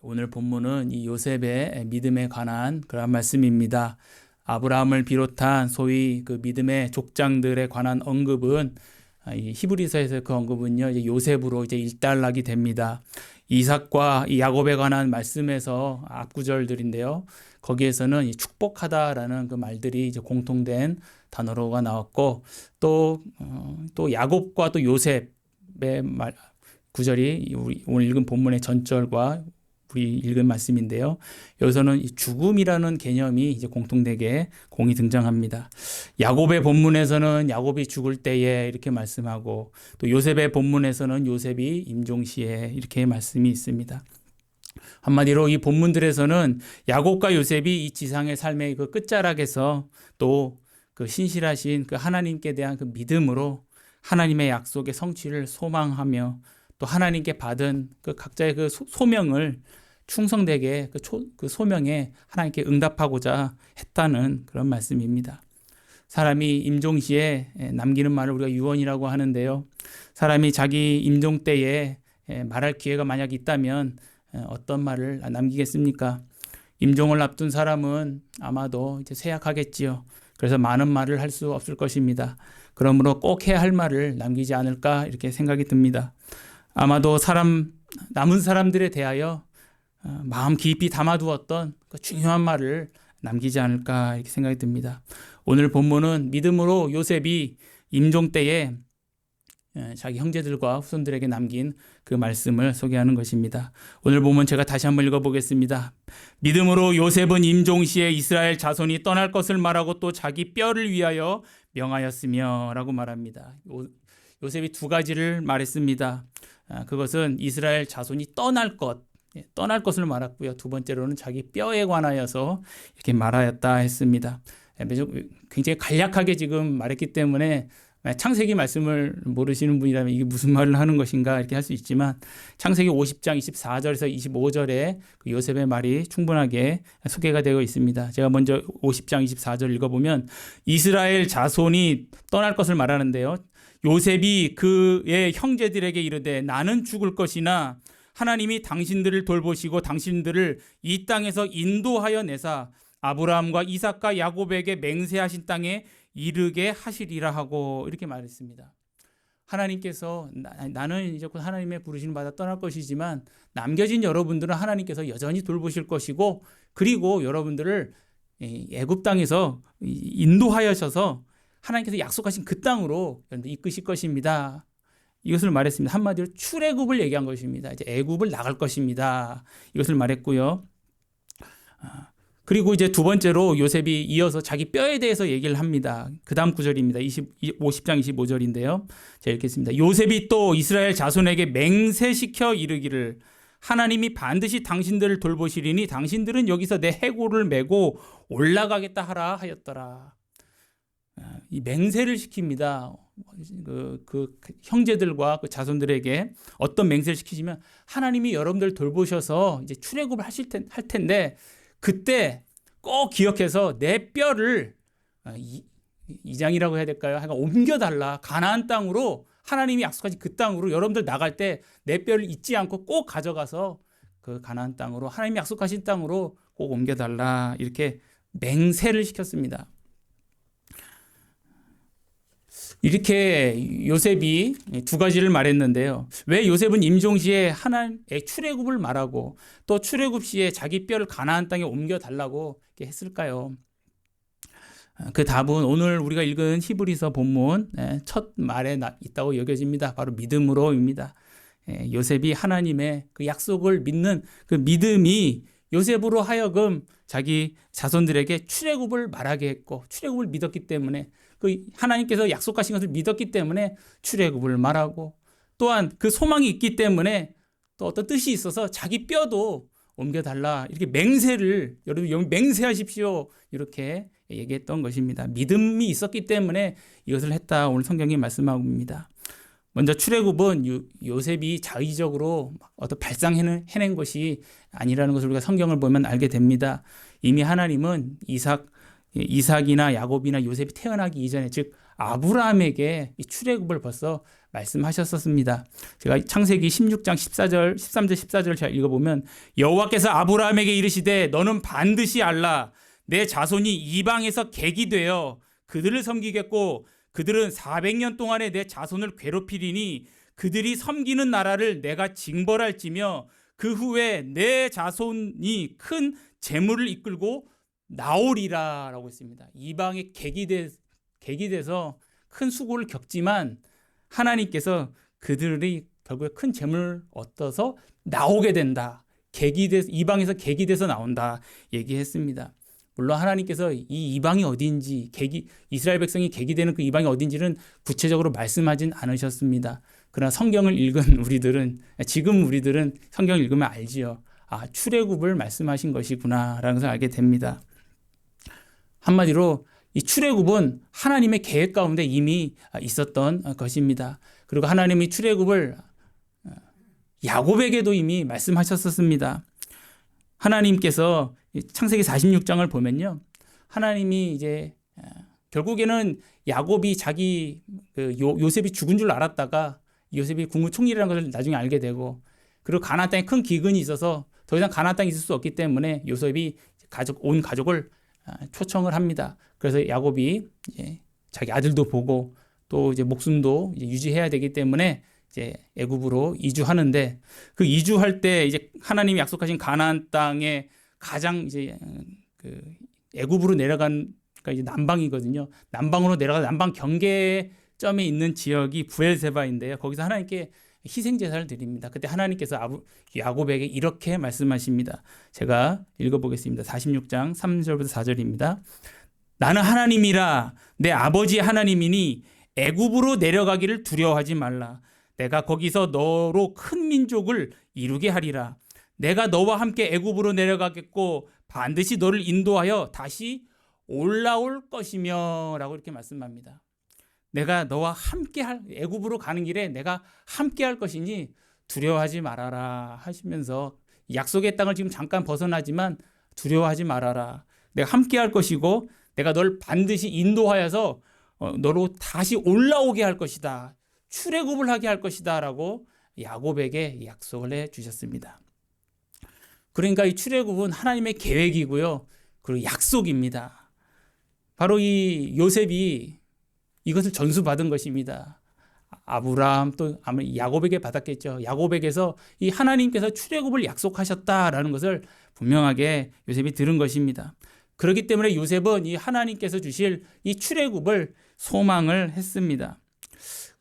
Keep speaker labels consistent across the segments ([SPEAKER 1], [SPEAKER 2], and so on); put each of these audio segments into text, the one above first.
[SPEAKER 1] 오늘 본문은 이 요셉의 믿음에 관한 그런 말씀입니다. 아브라함을 비롯한 소위 그 믿음의 족장들에 관한 언급은 이 히브리서에서 그 언급은요 이제 요셉으로 이제 일단락이 됩니다. 이삭과 이 야곱에 관한 말씀에서 앞구절들인데요. 거기에서는 이 축복하다라는 그 말들이 이제 공통된 단어로가 나왔고 또 야곱과 또 요셉의 구절이 우리 오늘 읽은 본문의 전절과 우리 읽은 말씀인데요. 여기서는 죽음이라는 개념이 이제 공통되게 공이 등장합니다. 야곱의 본문에서는 야곱이 죽을 때에 이렇게 말씀하고 또 요셉의 본문에서는 요셉이 임종시에 이렇게 말씀이 있습니다. 한마디로 이 본문들에서는 야곱과 요셉이 이 지상의 삶의 그 끝자락에서 또 그 신실하신 그 하나님께 대한 그 믿음으로 하나님의 약속의 성취를 소망하며 또 하나님께 받은 그 각자의 그 소명을 충성되게 그 소명에 하나님께 응답하고자 했다는 그런 말씀입니다. 사람이 임종시에 남기는 말을 우리가 유언이라고 하는데요. 사람이 자기 임종 때에 말할 기회가 만약 있다면 어떤 말을 남기겠습니까? 임종을 앞둔 사람은 아마도 이제 쇠약하겠지요. 그래서 많은 말을 할 수 없을 것입니다. 그러므로 꼭 해야 할 말을 남기지 않을까 이렇게 생각이 듭니다. 아마도 남은 사람들에 대하여 마음 깊이 담아두었던 그 중요한 말을 남기지 않을까 이렇게 생각이 듭니다. 오늘 본문은 믿음으로 요셉이 임종 때에 자기 형제들과 후손들에게 남긴 그 말씀을 소개하는 것입니다. 오늘 본문 제가 다시 한번 읽어보겠습니다. 믿음으로 요셉은 임종시에 이스라엘 자손이 떠날 것을 말하고 또 자기 뼈를 위하여 명하였으며 라고 말합니다. 요셉이 두 가지를 말했습니다. 그것은 이스라엘 자손이 떠날 것을 말했고요. 두 번째로는 자기 뼈에 관하여서 이렇게 말하였다 했습니다. 굉장히 간략하게 지금 말했기 때문에 창세기 말씀을 모르시는 분이라면 이게 무슨 말을 하는 것인가 이렇게 할 수 있지만 창세기 50장 24절에서 25절에 그 요셉의 말이 충분하게 소개가 되어 있습니다. 제가 먼저 50장 24절 읽어보면 이스라엘 자손이 떠날 것을 말하는데요. 요셉이 그의 형제들에게 이르되 나는 죽을 것이나 하나님이 당신들을 돌보시고 당신들을 이 땅에서 인도하여 내사 아브라함과 이삭과 야곱에게 맹세하신 땅에 이르게 하시리라 하고 이렇게 말했습니다. 하나님께서 나는 이제 곧 하나님의 부르심을 받아 떠날 것이지만 남겨진 여러분들은 하나님께서 여전히 돌보실 것이고 그리고 여러분들을 애굽 땅에서 인도하여셔서 하나님께서 약속하신 그 땅으로 이끄실 것입니다. 이것을 말했습니다. 한마디로 출애굽을 얘기한 것입니다. 이제 애굽을 나갈 것입니다. 이것을 말했고요. 그리고 이제 두 번째로 요셉이 이어서 자기 뼈에 대해서 얘기를 합니다. 그 다음 구절입니다. 50장 25절인데요. 제가 읽겠습니다. 요셉이 또 이스라엘 자손에게 맹세시켜 이르기를 하나님이 반드시 당신들을 돌보시리니 당신들은 여기서 내 해골을 메고 올라가겠다 하라 하였더라. 이 맹세를 시킵니다. 그 형제들과 그 자손들에게 어떤 맹세를 시키시면 하나님이 여러분들 돌보셔서 이제 출애굽을 할 텐데 그때 꼭 기억해서 내 뼈를 이장이라고 해야 될까요? 하여간 옮겨달라. 가나안 땅으로 하나님이 약속하신 그 땅으로 여러분들 나갈 때 내 뼈를 잊지 않고 꼭 가져가서 그 가나안 땅으로 하나님이 약속하신 땅으로 꼭 옮겨달라. 이렇게 맹세를 시켰습니다. 이렇게 요셉이 두 가지를 말했는데요. 왜 요셉은 임종시에 하나님의 출애굽을 말하고 또 출애굽 시에 자기 뼈를 가나안 땅에 옮겨달라고 했을까요? 그 답은 오늘 우리가 읽은 히브리서 본문 첫 말에 있다고 여겨집니다. 바로 믿음으로입니다. 요셉이 하나님의 그 약속을 믿는 그 믿음이 요셉으로 하여금 자기 자손들에게 출애굽을 말하게 했고 출애굽을 믿었기 때문에 그 하나님께서 약속하신 것을 믿었기 때문에 출애굽을 말하고 또한 그 소망이 있기 때문에 또 어떤 뜻이 있어서 자기 뼈도 옮겨달라 이렇게 맹세를 여러분 맹세하십시오 이렇게 얘기했던 것입니다. 믿음이 있었기 때문에 이것을 했다 오늘 성경이 말씀합니다. 먼저 출애굽은 요셉이 자의적으로 어떤 발상해낸 것이 아니라는 것을 우리가 성경을 보면 알게 됩니다. 이미 하나님은 이삭이나 야곱이나 요셉이 태어나기 이전에 즉 아브라함에게 이 출애굽을 벌써 말씀하셨었습니다. 제가 창세기 16장 14절, 13절, 14절을 잘 읽어보면 여호와께서 아브라함에게 이르시되 너는 반드시 알라 내 자손이 이방에서 객이 되어 그들을 섬기겠고 그들은 400년 동안에 내 자손을 괴롭히리니 그들이 섬기는 나라를 내가 징벌할지며 그 후에 내 자손이 큰 재물을 이끌고 나오리라 라고 했습니다. 이방의 객이 돼서 큰 수고를 겪지만 하나님께서 그들이 결국에 큰 재물을 얻어서 나오게 된다. 이방에서 객이 돼서 나온다 얘기했습니다. 물론 하나님께서 이 이방이 어딘지, 이스라엘 백성이 객이 되는 그 이방이 어딘지는 구체적으로 말씀하진 않으셨습니다. 그러나 성경을 읽은 지금 우리들은 성경을 읽으면 알지요. 출애굽을 말씀하신 것이구나 라는 것을 알게 됩니다. 한마디로 이 출애굽은 하나님의 계획 가운데 이미 있었던 것입니다. 그리고 하나님이 출애굽을 야곱에게도 이미 말씀하셨었습니다. 하나님께서 창세기 46장을 보면요, 하나님이 이제 결국에는 야곱이 요셉이 죽은 줄 알았다가 요셉이 국무총리라는 것을 나중에 알게 되고, 그리고 가나안 땅에 큰 기근이 있어서 더 이상 가나안 땅에 있을 수 없기 때문에 요셉이 온 가족을 초청을 합니다. 그래서 야곱이 이제 자기 아들도 보고 또 이제 목숨도 이제 유지해야 되기 때문에 이제 애굽으로 이주하는데, 그 이주할 때 이제 하나님이 약속하신 가나안 땅에 가장 이제 그 애굽으로 내려간, 그러니까 이제 남방이거든요. 남방으로 내려가 남방 경계점에 있는 지역이 부엘세바인데요. 거기서 하나님께 희생 제사를 드립니다. 그때 하나님께서 야곱에게 이렇게 말씀하십니다. 제가 읽어보겠습니다. 46장 3절부터 4절입니다. 나는 하나님이라 내 아버지 하나님이니 애굽으로 내려가기를 두려워하지 말라. 내가 거기서 너로 큰 민족을 이루게 하리라. 내가 너와 함께 애굽으로 내려가겠고 반드시 너를 인도하여 다시 올라올 것이며 라고 이렇게 말씀합니다. 내가 너와 함께 애굽으로 가는 길에 내가 함께 할 것이니 두려워하지 말아라 하시면서 약속의 땅을 지금 잠깐 벗어나지만 두려워하지 말아라. 내가 함께 할 것이고 내가 널 반드시 인도하여서 너로 다시 올라오게 할 것이다. 출애굽을 하게 할 것이다 라고 야곱에게 약속을 해 주셨습니다. 그러니까 이 출애굽은 하나님의 계획이고요, 그리고 약속입니다. 바로 이 요셉이 이것을 전수받은 것입니다. 아브라함 또 아마 야곱에게 받았겠죠. 야곱에게서 이 하나님께서 출애굽을 약속하셨다라는 것을 분명하게 요셉이 들은 것입니다. 그렇기 때문에 요셉은 이 하나님께서 주실 이 출애굽을 소망을 했습니다.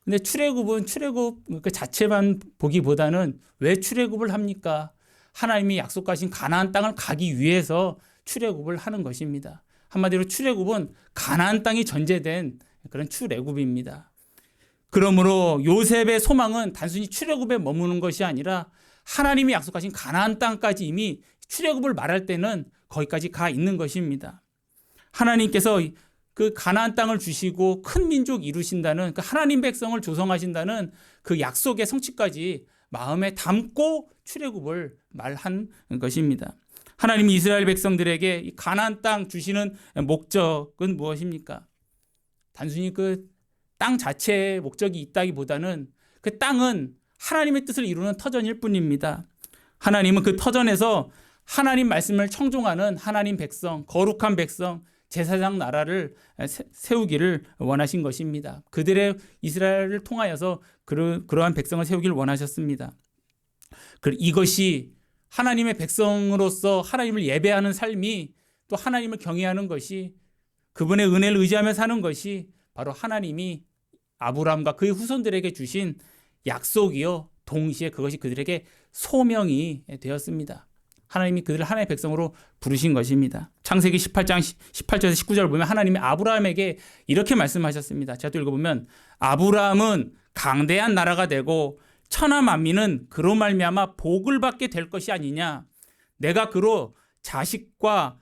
[SPEAKER 1] 근데 출애굽 그 자체만 보기보다는 왜 출애굽을 합니까? 하나님이 약속하신 가나안 땅을 가기 위해서 출애굽을 하는 것입니다. 한마디로 출애굽은 가나안 땅이 전제된 그런 출애굽입니다. 그러므로 요셉의 소망은 단순히 출애굽에 머무는 것이 아니라 하나님이 약속하신 가나안 땅까지 이미 출애굽을 말할 때는 거기까지 가 있는 것입니다. 하나님께서 그 가나안 땅을 주시고 큰 민족 이루신다는, 그 하나님 백성을 조성하신다는 그 약속의 성취까지 마음에 담고 출애굽을 말한 것입니다. 하나님이 이스라엘 백성들에게 이 가나안 땅 주시는 목적은 무엇입니까? 단순히 그 땅 자체의 목적이 있다기보다는 그 땅은 하나님의 뜻을 이루는 터전일 뿐입니다. 하나님은 그 터전에서 하나님 말씀을 청종하는 하나님 백성, 거룩한 백성, 제사장 나라를 세우기를 원하신 것입니다. 그들의 이스라엘을 통하여서 그러한 백성을 세우기를 원하셨습니다. 이것이 하나님의 백성으로서 하나님을 예배하는 삶이, 또 하나님을 경외하는 것이, 그분의 은혜를 의지하며 사는 것이 바로 하나님이 아브라함과 그의 후손들에게 주신 약속이요, 동시에 그것이 그들에게 소명이 되었습니다. 하나님이 그들을 하나님의 백성으로 부르신 것입니다. 창세기 18장 18절에서 19절을 보면 하나님이 아브라함에게 이렇게 말씀하셨습니다. 제가 또 읽어보면 아브라함은 강대한 나라가 되고 천하 만민은 그로 말미암아 복을 받게 될 것이 아니냐. 내가 그로 자식과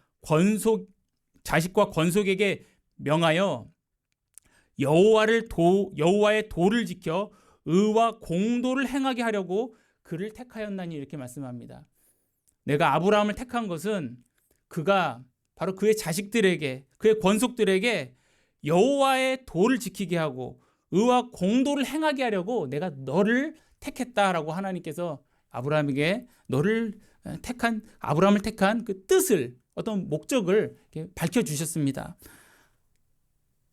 [SPEAKER 1] 권속에게 명하여 여호와의 도를 지켜 의와 공도를 행하게 하려고 그를 택하였나니, 이렇게 말씀합니다. 내가 아브라함을 택한 것은 그가 바로 그의 자식들에게, 그의 권속들에게 여호와의 도를 지키게 하고 의와 공도를 행하게 하려고 내가 너를 택했다라고 하나님께서 아브라함을 택한 그 뜻을, 어떤 목적을 이렇게 밝혀주셨습니다.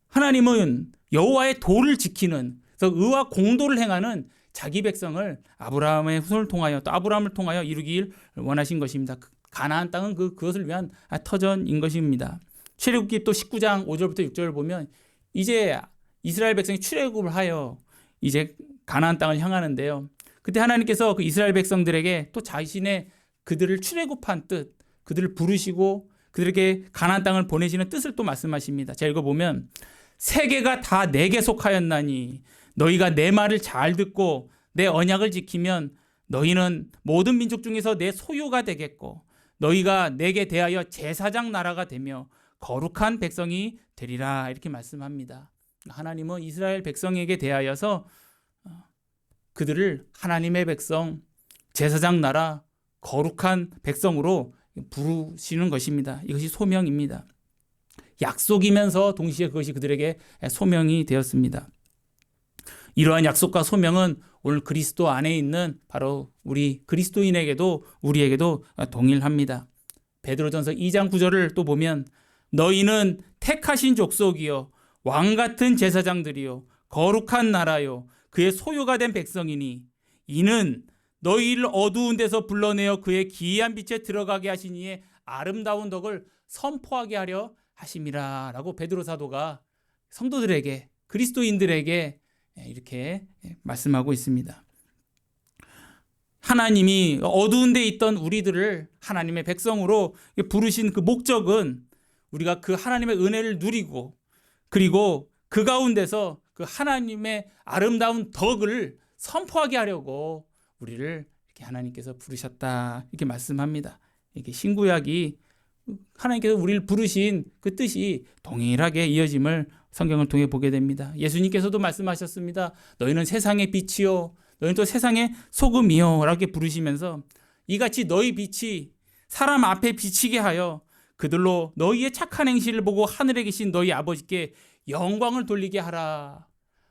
[SPEAKER 1] 하나님은 여호와의 도를 지키는, 그래서 의와 공도를 행하는 자기 백성을 아브라함의 후손을 통하여, 또 아브라함을 통하여 이루길 원하신 것입니다. 가나안 땅은 그것을 위한 터전인 것입니다. 출애굽기 또 19장 5절부터 6절을 보면 이제 이스라엘 백성이 출애굽을 하여 이제 가나안 땅을 향하는데요. 그때 하나님께서 그 이스라엘 백성들에게 또 자신의 그들을 출애굽한 뜻, 그들을 부르시고 그들에게 가나안 땅을 보내시는 뜻을 또 말씀하십니다. 제가 읽어보면, 세계가 다 내게 속하였나니 너희가 내 말을 잘 듣고 내 언약을 지키면 너희는 모든 민족 중에서 내 소유가 되겠고 너희가 내게 대하여 제사장 나라가 되며 거룩한 백성이 되리라, 이렇게 말씀합니다. 하나님은 이스라엘 백성에게 대하여서 그들을 하나님의 백성, 제사장 나라, 거룩한 백성으로 부르시는 것입니다. 이것이 소명입니다. 약속이면서 동시에 그것이 그들에게 소명이 되었습니다. 이러한 약속과 소명은 오늘 그리스도 안에 있는 바로 우리 우리에게도 동일합니다. 베드로전서 2장 9절을 또 보면, 너희는 택하신 족속이요 왕같은 제사장들이요 거룩한 나라요 그의 소유가 된 백성이니 이는 너희를 어두운 데서 불러내어 그의 기이한 빛에 들어가게 하신 이의 아름다운 덕을 선포하게 하려 하심이라, 라고 베드로 사도가 성도들에게, 그리스도인들에게 이렇게 말씀하고 있습니다. 하나님이 어두운 데 있던 우리들을 하나님의 백성으로 부르신 그 목적은 우리가 그 하나님의 은혜를 누리고, 그리고 그 가운데서 그 하나님의 아름다운 덕을 선포하게 하려고 우리를 이렇게 하나님께서 부르셨다, 이렇게 말씀합니다. 이게 신구약이 하나님께서 우리를 부르신 그 뜻이 동일하게 이어짐을 성경을 통해 보게 됩니다. 예수님께서도 말씀하셨습니다. 너희는 세상의 빛이요 너희는 또 세상의 소금이요 라고 부르시면서, 이같이 너희 빛이 사람 앞에 비치게 하여 그들로 너희의 착한 행실을 보고 하늘에 계신 너희 아버지께 영광을 돌리게 하라.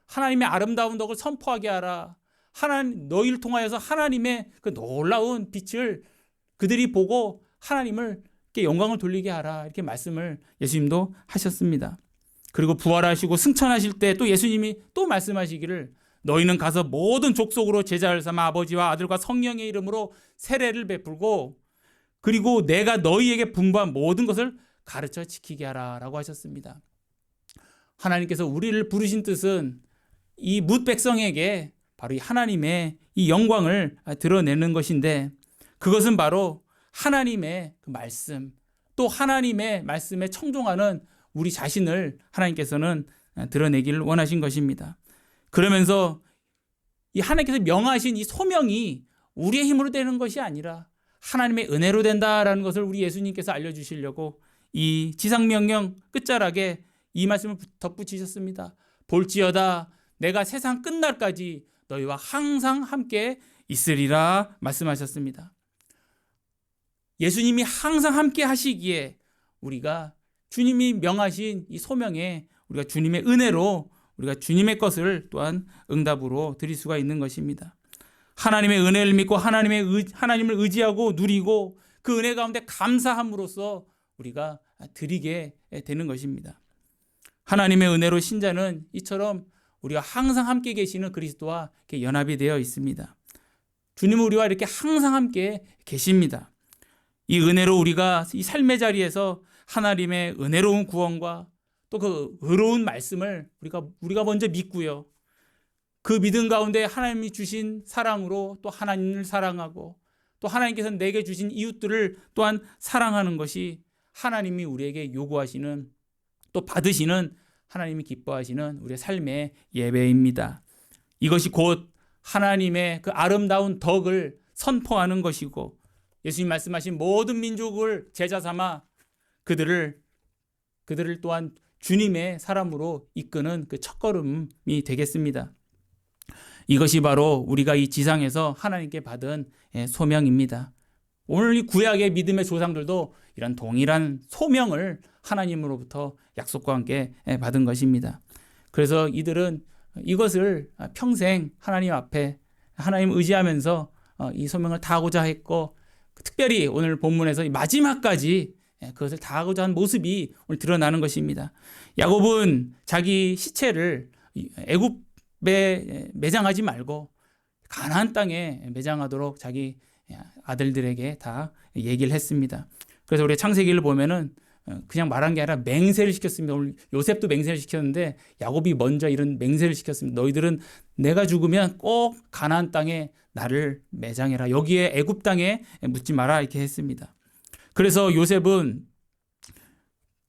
[SPEAKER 1] 하나님의 아름다운 덕을 선포하게 하라. 하나님, 너희를 통하여서 하나님의 그 놀라운 빛을 그들이 보고 하나님을 영광을 돌리게 하라, 이렇게 말씀을 예수님도 하셨습니다. 그리고 부활하시고 승천하실 때 또 예수님이 또 말씀하시기를, 너희는 가서 모든 족속으로 제자를 삼아 아버지와 아들과 성령의 이름으로 세례를 베풀고 그리고 내가 너희에게 분부한 모든 것을 가르쳐 지키게 하라, 라고 하셨습니다. 하나님께서 우리를 부르신 뜻은 이 뭇 백성에게 바로 이 하나님의 이 영광을 드러내는 것인데, 그것은 바로 하나님의 그 말씀, 또 하나님의 말씀에 청종하는 우리 자신을 하나님께서는 드러내기를 원하신 것입니다. 그러면서 이 하나님께서 명하신 이 소명이 우리의 힘으로 되는 것이 아니라 하나님의 은혜로 된다라는 것을 우리 예수님께서 알려주시려고 이 지상명령 끝자락에 이 말씀을 덧붙이셨습니다. 볼지어다 내가 세상 끝날까지 너희와 항상 함께 있으리라 말씀하셨습니다. 예수님이 항상 함께 하시기에 우리가 주님이 명하신 이 소명에 우리가 주님의 은혜로 우리가 주님의 것을 또한 응답으로 드릴 수가 있는 것입니다. 하나님의 은혜를 믿고 하나님을 의지하고 누리고 그 은혜 가운데 감사함으로써 우리가 드리게 되는 것입니다. 하나님의 은혜로 신자는 이처럼 우리가 항상 함께 계시는 그리스도와 연합이 되어 있습니다. 주님은 우리와 이렇게 항상 함께 계십니다. 이 은혜로 우리가 이 삶의 자리에서 하나님의 은혜로운 구원과 또 그 의로운 말씀을 우리가 먼저 믿고요. 그 믿음 가운데 하나님이 주신 사랑으로 또 하나님을 사랑하고 또 하나님께서 내게 주신 이웃들을 또한 사랑하는 것이 하나님이 우리에게 요구하시는, 또 받으시는, 하나님이 기뻐하시는 우리의 삶의 예배입니다. 이것이 곧 하나님의 그 아름다운 덕을 선포하는 것이고, 예수님 말씀하신 모든 민족을 제자 삼아 그들을 또한 주님의 사람으로 이끄는 그 첫걸음이 되겠습니다. 이것이 바로 우리가 이 지상에서 하나님께 받은 소명입니다. 오늘 이 구약의 믿음의 조상들도 이런 동일한 소명을 하나님으로부터 약속과 함께 받은 것입니다. 그래서 이들은 이것을 평생 하나님 앞에 하나님 의지하면서 이 소명을 다하고자 했고, 특별히 오늘 본문에서 마지막까지 그것을 다하고자 한 모습이 오늘 드러나는 것입니다. 야곱은 자기 시체를 애굽에 매장하지 말고 가나안 땅에 매장하도록 자기 아들들에게 다 얘기를 했습니다. 그래서 우리 창세기를 보면은 그냥 말한 게 아니라 맹세를 시켰습니다. 오늘 요셉도 맹세를 시켰는데 야곱이 먼저 이런 맹세를 시켰습니다. 너희들은 내가 죽으면 꼭 가나안 땅에 나를 매장해라. 여기에 애굽 땅에 묻지 마라. 이렇게 했습니다. 그래서 요셉은,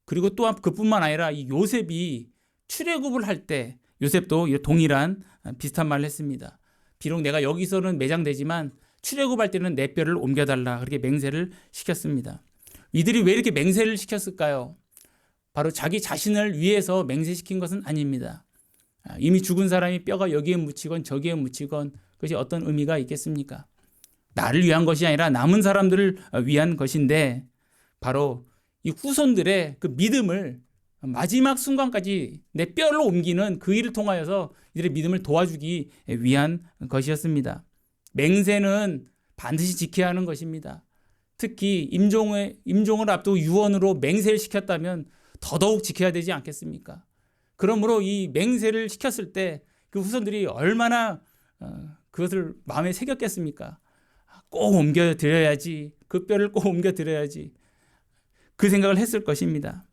[SPEAKER 1] 그리고 또한 그뿐만 아니라 이 요셉이 출애굽을 할 때 요셉도 동일한 비슷한 말을 했습니다. 비록 내가 여기서는 매장되지만 출애굽할 때는 내 뼈를 옮겨달라. 그렇게 맹세를 시켰습니다. 이들이 왜 이렇게 맹세를 시켰을까요? 바로 자기 자신을 위해서 맹세시킨 것은 아닙니다. 이미 죽은 사람이 뼈가 여기에 묻히건 저기에 묻히건 그것이 어떤 의미가 있겠습니까? 나를 위한 것이 아니라 남은 사람들을 위한 것인데, 바로 이 후손들의 그 믿음을 마지막 순간까지 내 뼈로 옮기는 그 일을 통하여서 이들의 믿음을 도와주기 위한 것이었습니다. 맹세는 반드시 지켜야 하는 것입니다. 특히 임종을 앞두고 유언으로 맹세를 시켰다면 더더욱 지켜야 되지 않겠습니까? 그러므로 이 맹세를 시켰을 때 그 후손들이 얼마나 그것을 마음에 새겼겠습니까? 꼭 옮겨드려야지, 그 뼈를 꼭 옮겨드려야지, 그 생각을 했을 것입니다.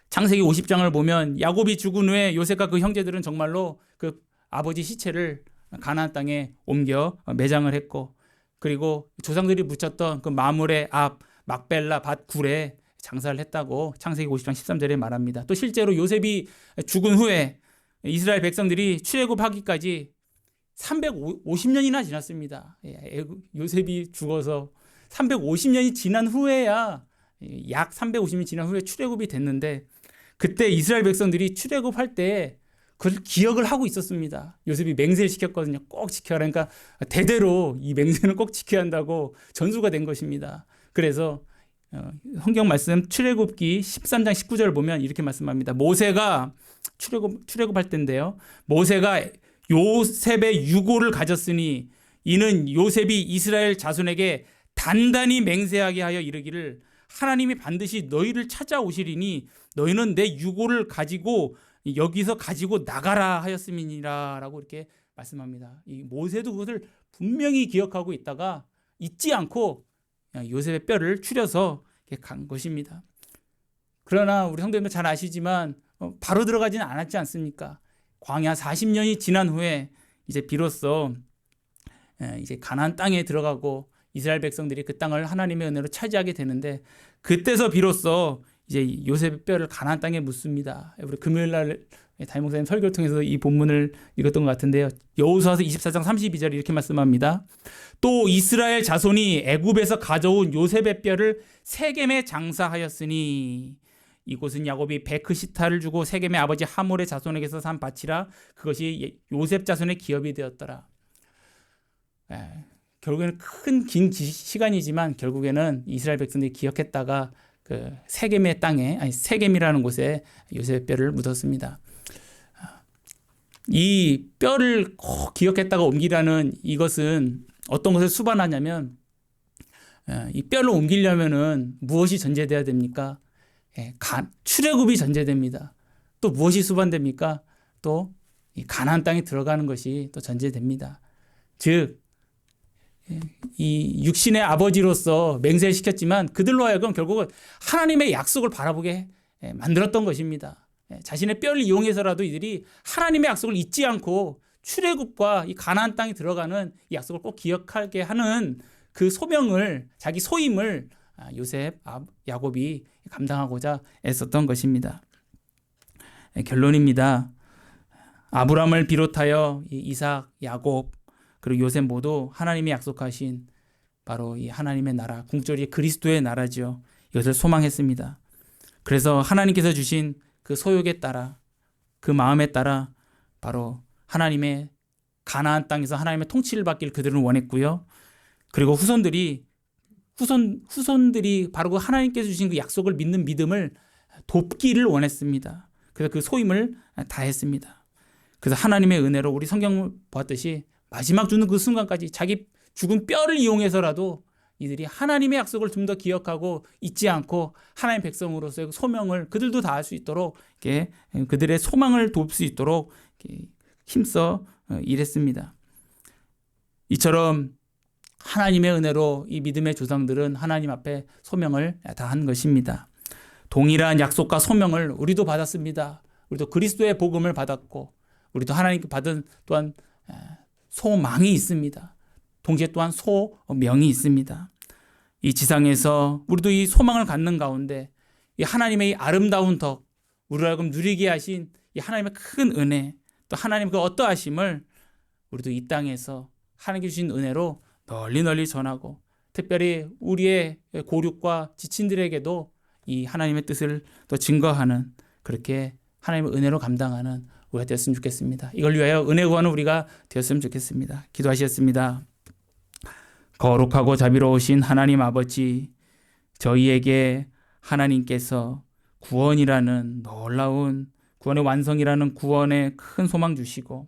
[SPEAKER 1] 창세기 50장을 보면 야곱이 죽은 후에 요셉과 그 형제들은 정말로 그 아버지 시체를 가나안 땅에 옮겨 매장을 했고, 그리고 조상들이 묻혔던 그 마물의 앞 막벨라 밭 굴에 장사를 했다고 창세기 50장 13절에 말합니다. 또 실제로 요셉이 죽은 후에 이스라엘 백성들이 출애굽하기까지 350년이나 지났습니다. 요셉이 죽어서 350년이 지난 후에야, 약 350년이 지난 후에 출애굽이 됐는데, 그때 이스라엘 백성들이 출애굽할 때 그걸 기억을 하고 있었습니다. 요셉이 맹세를 시켰거든요. 꼭 지켜라. 그러니까 대대로 이 맹세는 꼭 지켜야 한다고 전수가 된 것입니다. 그래서 성경 말씀 출애굽기 13장 19절을 보면 이렇게 말씀합니다. 모세가 출애굽할 때인데요. 모세가 요셉의 유고를 가졌으니 이는 요셉이 이스라엘 자손에게 단단히 맹세하게 하여 이르기를 하나님이 반드시 너희를 찾아오시리니 너희는 내 유고를 가지고 여기서 가지고 나가라 하였음이니라 라고 이렇게 말씀합니다. 이 모세도 그것을 분명히 기억하고 있다가 잊지 않고 요셉의 뼈를 추려서 간 것입니다. 그러나 우리 성도님들 잘 아시지만 바로 들어가지는 않았지 않습니까? 광야 40년이 지난 후에 이제 비로소 이제 가나안 땅에 들어가고 이스라엘 백성들이 그 땅을 하나님의 은혜로 차지하게 되는데, 그때서 비로소 이제 요셉의 뼈를 가나안 땅에 묻습니다. 우리 금요일 날 담임 목사님 설교를 통해서 이 본문을 읽었던 것 같은데요. 여호수아서 24장 32절 이렇게 말씀합니다. 또 이스라엘 자손이 애굽에서 가져온 요셉의 뼈를 세겜에 장사하였으니 이곳은 야곱이 베크시타를 주고 세겜의 아버지 하몰의 자손에게서 산 밭이라 그것이 요셉 자손의 기업이 되었더라. 결국에는 긴 시간이지만 결국에는 이스라엘 백성들이 기억했다가 그 세겜의 땅에, 세겜이라는 곳에 요셉의 뼈를 묻었습니다. 이 뼈를 꼭 기억했다가 옮기라는 이것은 어떤 것을 수반하냐면, 이 뼈를 옮기려면은 무엇이 전제돼야 됩니까? 출애굽이 전제됩니다. 또 무엇이 수반됩니까? 또 이 가나안 땅에 들어가는 것이 또 전제됩니다. 즉, 이 육신의 아버지로서 맹세를 시켰지만 그들로 하여금 결국은 하나님의 약속을 바라보게 만들었던 것입니다. 자신의 뼈를 이용해서라도 이들이 하나님의 약속을 잊지 않고 출애굽과 이 가나안 땅에 들어가는 이 약속을 꼭 기억하게 하는 그 소명을, 자기 소임을 요셉, 야곱이 감당하고자 애썼던 것입니다. 결론입니다. 아브라함을 비롯하여 이삭, 야곱, 그리고 요셉 모두 하나님이 약속하신 바로 이 하나님의 나라, 궁절이 그리스도의 나라죠. 이것을 소망했습니다. 그래서 하나님께서 주신 그 소욕에 따라, 그 마음에 따라 바로 하나님의 가나안 땅에서 하나님의 통치를 받기를 그들은 원했고요. 그리고 후손들이 바로 그 하나님께서 주신 그 약속을 믿는 믿음을 돕기를 원했습니다. 그래서 그 소임을 다했습니다. 그래서 하나님의 은혜로 우리 성경을 보았듯이 마지막 주는 그 순간까지 자기 죽은 뼈를 이용해서라도 이들이 하나님의 약속을 좀 더 기억하고 잊지 않고 하나님의 백성으로서의 그 소명을 그들도 다할 수 있도록 이렇게 그들의 소망을 돕을 수 있도록 이렇게 힘써 일했습니다. 이처럼 하나님의 은혜로 이 믿음의 조상들은 하나님 앞에 소명을 다한 것입니다. 동일한 약속과 소명을 우리도 받았습니다. 우리도 그리스도의 복음을 받았고 우리도 하나님께 받은 또한 소망이 있습니다. 동시에 또한 소명이 있습니다. 이 지상에서 우리도 이 소망을 갖는 가운데 이 하나님의 이 아름다운 덕, 우리를 하여금 누리게 하신 이 하나님의 큰 은혜, 또 하나님의 그 어떠하심을 우리도 이 땅에서 하나님께 주신 은혜로 널리 전하고, 특별히 우리의 고륙과 지친들에게도 이 하나님의 뜻을 또 증거하는, 그렇게 하나님의 은혜로 감당하는 우리가 되었으면 좋겠습니다. 이걸 위하여 은혜 구하는 우리가 되었으면 좋겠습니다. 기도하시겠습니다. 거룩하고 자비로우신 하나님 아버지, 저희에게 하나님께서 구원이라는 놀라운 구원의 완성이라는 구원의 큰 소망 주시고,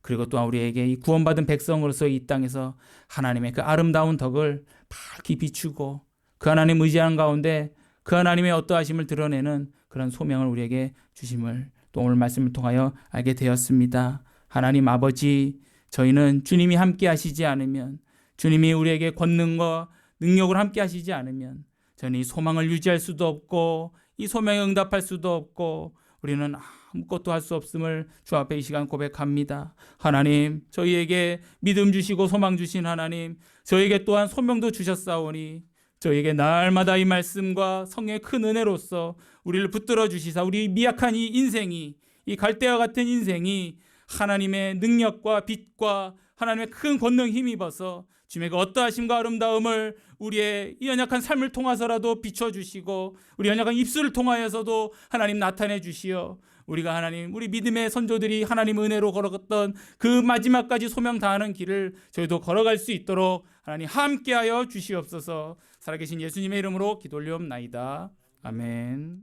[SPEAKER 1] 그리고 또한 우리에게 이 구원받은 백성으로서 이 땅에서 하나님의 그 아름다운 덕을 밝히 비추고 그 하나님 의지하는 가운데 그 하나님의 어떠하심을 드러내는 그런 소명을 우리에게 주심을 또 오늘 말씀을 통하여 알게 되었습니다. 하나님 아버지, 저희는 주님이 함께 하시지 않으면, 주님이 우리에게 권능과 능력을 함께 하시지 않으면 저는 이 소망을 유지할 수도 없고 이 소명에 응답할 수도 없고 우리는 아무것도 할 수 없음을 주 앞에 이 시간 고백합니다. 하나님, 저희에게 믿음 주시고 소망 주신 하나님, 저에게 또한 소명도 주셨사오니 저에게 날마다 이 말씀과 성령의 큰 은혜로서 우리를 붙들어 주시사 우리 미약한 이 인생이, 이 갈대와 같은 인생이 하나님의 능력과 빛과 하나님의 큰 권능 힘입어서 주님의 그 어떠하심과 아름다움을 우리의 이 연약한 삶을 통해서라도 비춰주시고 우리 연약한 입술을 통하여서도 하나님 나타내 주시어 우리가 하나님, 우리 믿음의 선조들이 하나님 은혜로 걸어갔던 그 마지막까지 소명 다하는 길을 저희도 걸어갈 수 있도록 하나님 함께하여 주시옵소서. 살아계신 예수님의 이름으로 기도 올리옵나이다. 아멘.